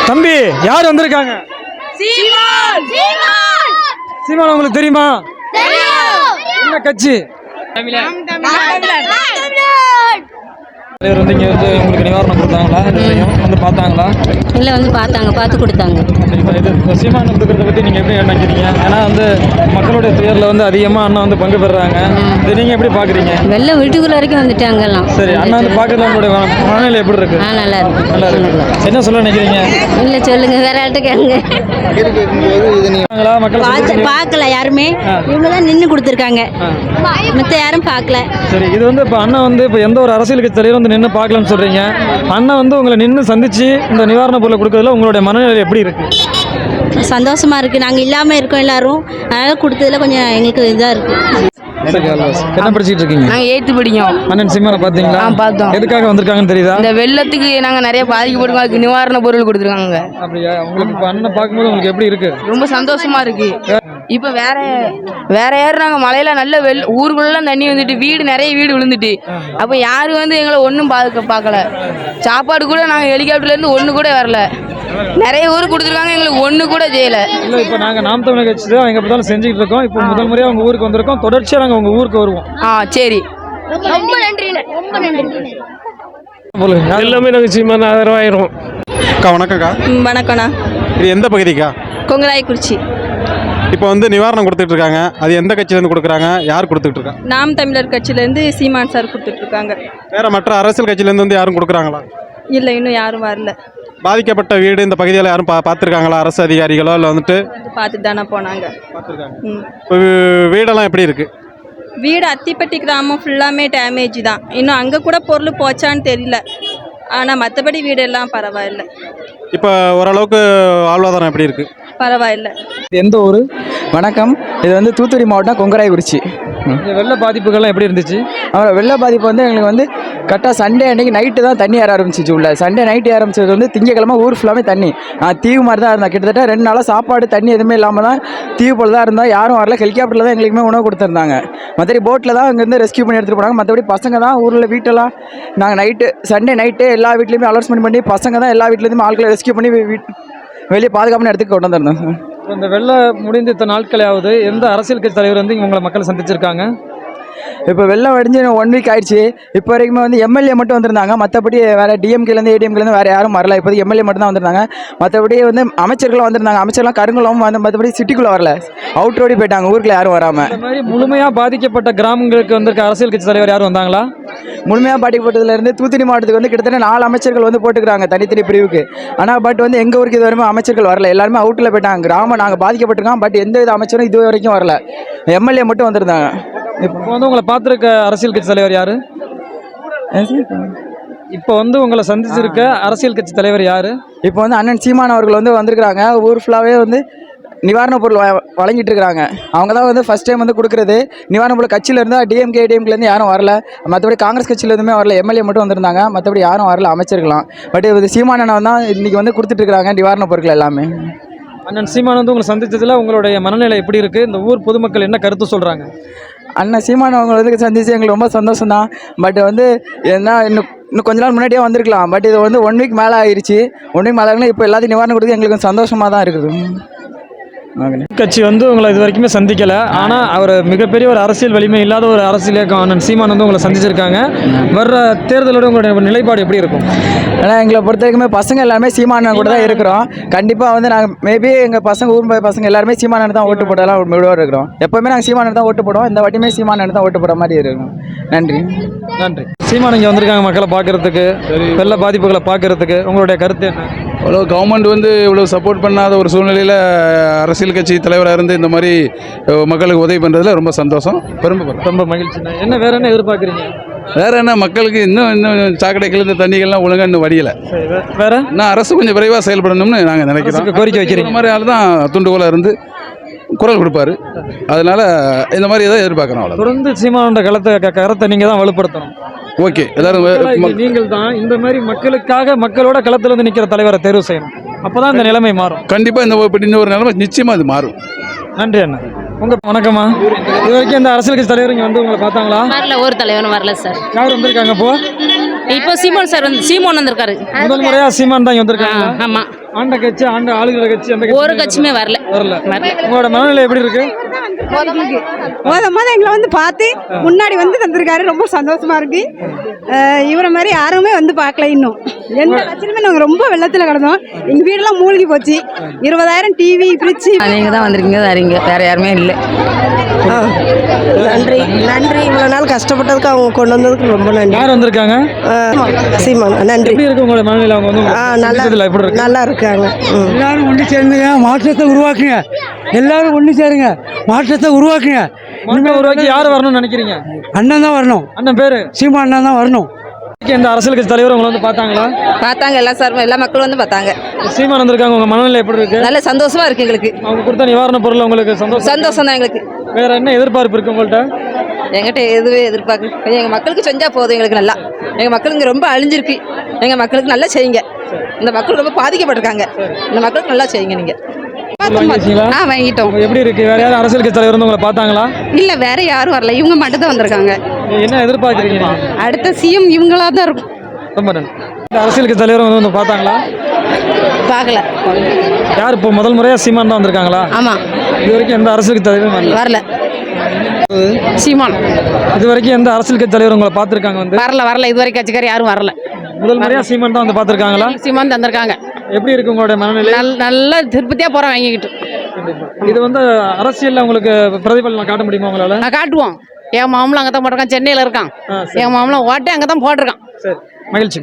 தம்பி யார் வந்திருக்காங்க? சீமான் உங்களுக்கு தெரியுமா? என்ன கட்சி? உங்களுக்கு நிவாரணம் கொடுத்தாங்களா? வந்து பார்த்தாங்களா? இல்லை, வந்து பார்த்தாங்க, பார்த்து கொடுத்தாங்க. சீமான் கொடுக்கறத பற்றி நீங்கள் எப்படி நினைக்கிறீங்க? ஏன்னா வந்து மக்களுடைய துயரில் வந்து அதிகமாக அண்ணா வந்து பங்கு பெறுறாங்க. இதை நீங்கள் எப்படி பார்க்குறீங்க? வெள்ளம் வீட்டுக்குள்ள வரைக்கும் வந்துட்டாங்கலாம். சரி, அண்ணா வந்து பார்க்கறது உங்களுடைய மனநிலை எப்படி இருக்கு? நல்லா இருக்கு. நல்லா இருக்கு. என்ன சொல்ல நினைக்கிறீங்க? இல்லை, சொல்லுங்க, வேற ஆள்கிட்ட கேளுங்க. பார்க்கல யாருமே, இவங்க தான் நின்று கொடுத்துருக்காங்க, மற்ற யாரும் பார்க்கல. சரி, இது வந்து இப்போ அண்ணா வந்து இப்போ எந்த ஒரு அரசியல் கட்சி தலைவர் வந்து நின்று பார்க்கலன்னு சொல்றீங்க. அண்ணா வந்து உங்களை நின்று சந்திச்சு இந்த நிவாரண பொருளை கொடுக்கறதுல உங்களுடைய மனநிலை எப்படி இருக்கு? சந்தோஷமா இருக்கு. நாங்கள் இல்லாமல் இருக்கோம் எல்லாரும், அதனால கொடுத்ததுல கொஞ்சம் எங்களுக்கு இதாக இருக்கு. என்ன படிச்சிட்டு இருக்கீங்க? நாங்கள் 8th படிக்கோம். அண்ணன் சீமானை பார்த்தீங்களா? பார்த்தோம். எதுக்காக வந்திருக்காங்கன்னு தெரியுதா? இந்த வெள்ளத்துக்கு நாங்கள் நிறைய பாதிக்கப்பட்டிருக்கோம், அதுக்கு நிவாரண பொருள் கொடுத்துருக்காங்க. அப்படியா? உங்களுக்கு இப்போ அண்ணன் பார்க்கும்போது உங்களுக்கு எப்படி இருக்கு? ரொம்ப சந்தோஷமா இருக்கு. இப்போ வேற யாரும் நாங்கள் மலையில நல்ல ஊருக்குள்ளெல்லாம் தண்ணி வந்துட்டு நிறைய வீடு விழுந்துட்டு, அப்போ யாரும் வந்து எங்களை ஒன்றும் பார்க்கல. சாப்பாடு கூட நாங்கள் ஹெலிகாப்டர்லேருந்து ஒன்று கூட வரல. நிறைய ஊர் கொடுத்துருக்காங்க, எங்களுக்கு ஒன்று கூட செய்யலை. இல்லை, இப்போ நாங்கள் நாம் தமிழர் கட்சி தான் எங்கே பார்த்தாலும் செஞ்சுக்கிட்டு இருக்கோம். இப்போ முதல் முறையாக உங்கள் ஊருக்கு வந்திருக்கோம். தொடர்ச்சியாக நாங்கள் உங்கள் ஊருக்கு வருவோம். சரி, ரொம்ப நன்றி. எல்லாமே நாங்கள் சீமான் ஆதரவாயிரும். அக்கா வணக்கம்க்கா. வணக்கண்ணா. இது எந்த பகுதிக்கா? கொங்கராய்க்குறிச்சி. இப்போ வந்து நிவாரணம் கொடுத்துட்டு இருக்காங்க, அது எந்த கட்சியிலேருந்து கொடுக்குறாங்க, யார் கொடுத்துட்டு இருக்காங்க? நாம் தமிழர் கட்சியிலேருந்து சீமான் சார் கொடுத்துட்டு இருக்காங்க. வேற மற்ற அரசியல் கட்சியிலேருந்து வந்து யாரும் கொடுக்குறாங்களா? இல்லை, இன்னும் யாரும் வரல. பாதிக்கப்பட்ட வீடு இந்த பகுதியில் யாரும் பார்த்துருக்காங்களா? அரசு அதிகாரிகளோ இல்லை வந்துட்டு பார்த்துட்டு தானே போனாங்க. பார்த்துருக்காங்க. இப்போ வீடெல்லாம் எப்படி இருக்கு? வீடு அத்திப்பட்டி கிராமம் ஃபுல்லாமே டேமேஜ் தான். இன்னும் அங்கே கூட பொருள் போச்சான்னு தெரியல. ஆனால் மற்றபடி வீடெல்லாம் பரவாயில்ல. இப்போ ஓரளவுக்கு வாழ்வாதாரம் எப்படி இருக்கு? பரவாயில்ல. எந்த ஊர்? வணக்கம். இது வந்து தூத்துக்குடி மாவட்டம் கொங்கராய்க்குறிச்சி. வெள்ள பாதிப்புகள்லாம் எப்படி இருந்துச்சு? வெள்ள பாதிப்பு வந்து எங்களுக்கு வந்து கரெக்டாக சண்டே அன்றைக்கி நைட்டு தான் தண்ணி ஏற ஆரம்பிச்சிச்சு. உள்ள சண்டே நைட்டு ஆரம்பிச்சது வந்து திங்கக்கிழமை ஊர் ஃபுல்லாமே தண்ணி. தீவு மாதிரி தான் இருந்தால் கிட்டத்தட்ட 2 நாளாக சாப்பாடு தண்ணி எதுவுமே இல்லாமல் தான் தீவு போல் தான் இருந்தால். யாரும் வரல. ஹெலிகாப்டரில் தான் எங்களுக்குமே உணவு கொடுத்துருந்தாங்க. மற்றபடி போட்டில் தான் அங்கேருந்து ரெஸ்கியூ பண்ணி எடுத்துகிட்டு போனாங்க. மற்றபடி பசங்க தான் ஊரில் வீட்டெல்லாம் நாங்கள் சண்டே நைட்டு எல்லா வீட்லேயுமே அலோன்ஸ்மெண்ட் பண்ணி பசங்க தான் எல்லா வீட்லேயுமே ஆட்களை ரெஸ்கியூ பண்ணி வெளியே பாதுகாப்பான இடத்துக்கு கொண்டு வந்திருந்தோம். இந்த வெள்ளம் முடிந்து இத்தனை நாட்களே ஆகுது. எந்த அரசியல் கட்சி தலைவர் வந்து உங்களை மக்கள் சந்திச்சிருக்காங்க? இப்போ வெள்ளம் வடிஞ்சு 1 வீக் ஆயிடுச்சு. இப்போ வரைக்குமே வந்து எம்எல்ஏ மட்டும் வந்திருந்தாங்க. மற்றபடி வேறு டிஎம்கேலேருந்து ஏடிஎம்கேலேருந்து வேறு யாரும் வரல. இப்போதைக்கு எம்எல்ஏ மட்டும் தான் வந்திருந்தாங்க. மற்றபடி வந்து அமைச்சர்களும் வந்திருந்தாங்க. அமைச்சர்லாம் கருங்குளம் வந்து மற்றபடி சிட்டிக்குள்ளே வரல, அவுட் ரோடி போயிட்டாங்க. ஊருக்குள்ள யாரும் வராமல். இந்த மாதிரி முழுமையாக பாதிக்கப்பட்ட கிராமங்களுக்கு வந்திருக்க அரசியல் கட்சி தலைவர் யாரும் வந்தாங்களா? முழுமையாக பாதிக்கப்பட்டதுலேருந்து தூத்துக்குடி மாவட்டத்துக்கு வந்து கிட்டத்தட்ட 4 அமைச்சர்கள் வந்து போட்டுக்கிறாங்க தனித்தனி பிரிவுக்கு. ஆனால் பட் வந்து எங்கள் ஊருக்கு இது வரைக்கும் அமைச்சர்கள் வரல. எல்லாருமே அவுட்டில் போயிட்டாங்க. கிராமம் நாங்கள் பாதிக்கப்பட்டிருக்கோம். பட் எந்த வித அமைச்சரும் இது வரைக்கும் வரல. எம்எல்ஏ மட்டும் வந்திருந்தாங்க. இப்போ வந்து உங்களை பார்த்துருக்க அரசியல் கட்சி தலைவர் யாரு? இப்போ வந்து உங்களை சந்திச்சிருக்க அரசியல் கட்சி தலைவர் யாரு? இப்போ வந்து அண்ணன் சீமான் அவர்கள் வந்து வந்திருக்கிறாங்க. ஊர் ஃபுல்லாகவே வந்து நிவாரண பொருள் வழங்கிட்டு இருக்கிறாங்க. அவங்க தான் வந்து ஃபர்ஸ்ட் டைம் வந்து கொடுக்குறது. நிவாரண பொருள் கட்சியிலேருந்து டிஎம்கே ஏடிஎம்கேலேருந்து யாரும் வரல. மற்றபடி காங்கிரஸ் கட்சியிலேருந்துமே வரல. எம்எல்ஏ மட்டும் வந்திருந்தாங்க. மற்றபடி யாரும் வரல அமைச்சர்களாம். பட் இது சீமான் அண்ணன் தான் இன்றைக்கி வந்து கொடுத்துட்டு இருக்கிறாங்க நிவாரண பொருட்கள் எல்லாமே. அண்ணன் சீமான் வந்து உங்களை சந்தித்ததில் உங்களுடைய மனநிலை எப்படி இருக்குது? இந்த ஊர் பொதுமக்கள் என்ன கருத்து சொல்கிறாங்க? அண்ணன் சீமான் அவங்க வந்து சந்தித்து எங்களுக்கு ரொம்ப சந்தோஷம் தான். பட் வந்து என்ன இன்னும் கொஞ்ச நாள் முன்னாடியே வந்திருக்கலாம். பட் இது வந்து 1 வீக் மேலே ஆயிடுச்சு. 1 வீக் மேலே இப்போ எல்லாத்தையும் நிவாரணம் கொடுத்து எங்களுக்கு சந்தோஷமாக தான் இருக்குது. கட்சி வந்து உங்களை இது வரைக்குமே சந்திக்கலை. ஆனால் அவர் மிகப்பெரிய ஒரு அரசியல் வலிமை இல்லாத ஒரு அரசியல் இயக்கம் அண்ணன் சீமான் வந்து உங்களை சந்திச்சிருக்காங்க. வர்ற தேர்தலோட உங்களுடைய நிலைப்பாடு எப்படி இருக்கும்? ஏன்னா எங்களை பொறுத்த வரைக்குமே பசங்க எல்லாருமே சீமானன் கூட தான் இருக்கிறோம். கண்டிப்பாக வந்து நாங்கள் மேபி எங்கள் பசங்க ஊர் பசங்க எல்லாருமே சீமானன் தான் ஓட்டு போடலாம் விடுவார் இருக்கிறோம். எப்போவுமே நாங்கள் சீமானன் தான் ஓட்டு போடுவோம். இந்த வாட்டியுமே சீமானன் தான் ஓட்டு போடுற மாதிரி இருக்கும். நன்றி. சீமான் இங்கே வந்திருக்காங்க மக்களை பார்க்கறதுக்கு, வெள்ள பாதிப்புகளை பார்க்கறதுக்கு. உங்களுடைய கருத்து என்ன? அவ்வளோ கவர்மெண்ட் வந்து இவ்வளோ சப்போர்ட் பண்ணாத ஒரு சூழ்நிலையில் அரசியல் கட்சி தலைவராக இருந்து இந்த மாதிரி மக்களுக்கு உதவி பண்ணுறதுல ரொம்ப சந்தோஷம், பெருமைப்படுறோம். ரொம்ப மகிழ்ச்சி. என்ன வேற என்ன எதிர்பார்க்குறீங்க? வேறு என்ன, மக்களுக்கு இன்னும் சாக்கடைகள் இந்த தண்ணிகள்லாம் ஒழுங்காக இன்னும் வடியலை. வேற நான் அரசு கொஞ்சம் விரைவாக செயல்படணும்னு நாங்கள் நினைக்கிறோம். கோரிக்கை வைக்கிறீங்க? இந்த மாதிரி ஆள் தான் துண்டுகோலாக இருந்து குரல் கொடுப்பாரு. அதனால இந்த மாதிரி எதாவது எதிர்பார்க்கணும். அவ்வளோ தொடர்ந்து சீமானோட கருத்தை நீங்கள் தான் வலுப்படுத்தணும். ஓகே, எல்லாரும் நீங்கள் தான் இந்த மாதிரி மக்களுக்காக மக்களோட களத்தில் வந்து நிற்கிற தலைவரை தேர்வு செய்யணும். அப்போதான் இந்த நிலைமை மாறும். கண்டிப்பாக இந்த ஒரு நிலைமை நிச்சயமாக அது மாறும். நன்றி அண்ணா. வணக்கம்மா. இது வரைக்கும் இந்த அரசியல் கட்சி தலைவர் இங்கே வந்து உங்களை பார்த்தாங்களா? வரல, ஒரு தலைவரும் வரல சார். யார் வந்திருக்காங்க இப்போ? இப்போ சீமான் சார் சீமான் வந்திருக்காரு. முதல் முறையாக சீமான் தான் இங்கே வந்திருக்காங்க. ஆமாம். ஆண்ட கட்சி ஆண்ட ஆளுகிற கட்சி அந்த ஒரு கட்சியுமே வரல. வரல. உங்களோட மனநிலை எப்படி இருக்கு? மொத எங்களை வந்து பார்த்து முன்னாடி வந்து தந்திருக்காரு, ரொம்ப சந்தோஷமா இருக்கு. இவரை மாதிரி யாருமே வந்து பார்க்கல. இன்னும் எந்த கட்சியிலுமே நாங்கள் ரொம்ப வெள்ளத்தில் கிடந்தோம். எங்கள் வீடெல்லாம் மூழ்கி போச்சு. 20,000 டிவி ஃப்ரிட்ஜ். நீங்கள் தான் வந்திருக்கீங்க வரீங்க, வேற யாருமே இல்லை. நன்றி நன்றி, இவ்வளோ நாள் கஷ்டப்பட்டதுக்கு அவங்க கொண்டு வந்ததுக்கு ரொம்ப நன்றி. யார் வந்திருக்காங்க? சீமான் நன்றி. எப்படி இருக்கு உங்களோட மனநிலை? அவங்க வந்து நல்லா எப்படி இருக்கு? நல்லா இருக்காங்க. எல்லாரும் ஒன்று சேர்ந்துங்க, மாற்றத்தை உருவாக்குங்க. எல்லாரும் ஒன்று சேருங்க, மாற்றத்தை உருவாக்குங்க. இனிமே உருவாக்கி யார் வரணும்னு நினைக்கிறீங்க? அண்ணன் தான் வரணும். அண்ணன் பேரு சீமா அண்ணன் தான் வரணும். எந்த அரசியல் கட்சி தலைவர் உங்களை வந்து பார்த்தாங்களா? பார்த்தாங்க, எல்லா மக்களும் வந்து பார்த்தாங்க. சீமான் வந்திருக்காங்க, உங்க மனநிலை எப்படி இருக்கு? நல்ல சந்தோஷமா இருக்கு எங்களுக்கு. அவங்க கொடுத்த நிவாரண பொருள் உங்களுக்கு சந்தோஷம் தான் எங்களுக்கு. வேற என்ன எதிர்பார்ப்பு இருக்கு உங்கள்கிட்ட? எங்கிட்ட எதுவே எதிர்பார்க்க எங்கள் மக்களுக்கு செஞ்சா போதும். எங்களுக்கு நல்லா, எங்கள் மக்களுக்கு ரொம்ப அழிஞ்சிருக்கு. எங்கள் மக்களுக்கு நல்லா செய்யுங்க. இந்த மக்கள் ரொம்ப பாதிக்கப்பட்டிருக்காங்க. இந்த மக்களுக்கு நல்லா செய்யுங்க நீங்கள். வாங்கிட்டோம். எப்படி இருக்கு? வேற யாரும் அரசியல் கட்சி தலைவர் வந்து உங்களை பார்த்தாங்களா? இல்ல வேற யாரும் வரல, இவங்க மட்டும் தான் வந்திருக்காங்க. என்ன எதிர்பார்க்குறீங்க? அடுத்த சிஎம் இவங்களா தான் இருக்கும். ரொம்ப நன்றி. இந்த அரசியல் கட்சி தலைவர் வந்து பார்த்தாங்களா? பார்க்கல. யார் இப்போ முதல் முறையா சீமான் தான் வந்திருக்காங்களா? ஆமா, இது வரைக்கும் எந்த அரசியல் கட்சி தலைவரும் வரல. வரல. சீமான் இது வரைக்கும் எந்த அரசியல் கட்சி தலைவர் உங்களை பார்த்துருக்காங்க வந்து? வரல. இதுவரைக்கும் கட்சிக்காரர் யாரும் வரல. முதல் முறையா சீமான் தான் வந்து பார்த்துருக்காங்களா? சீமான் தந்திருக்காங்க. எப்படி இருக்கு உங்களுடைய மனநிலை? நல்ல திருப்தியா போறோம் வாங்கிக்கிட்டு. இது வந்து அரசியல்ல உங்களுக்கு பிரதிபலன் காட்ட முடியுமா உங்களால? நான் காட்டுவோம். என் மாமலாம் அங்கே தான் போட்டிருக்கான், சென்னையில் இருக்கான். என் மாமலாம் ஓட்டே அங்கே தான் போட்டிருக்கான். சரி, மகிழ்ச்சி.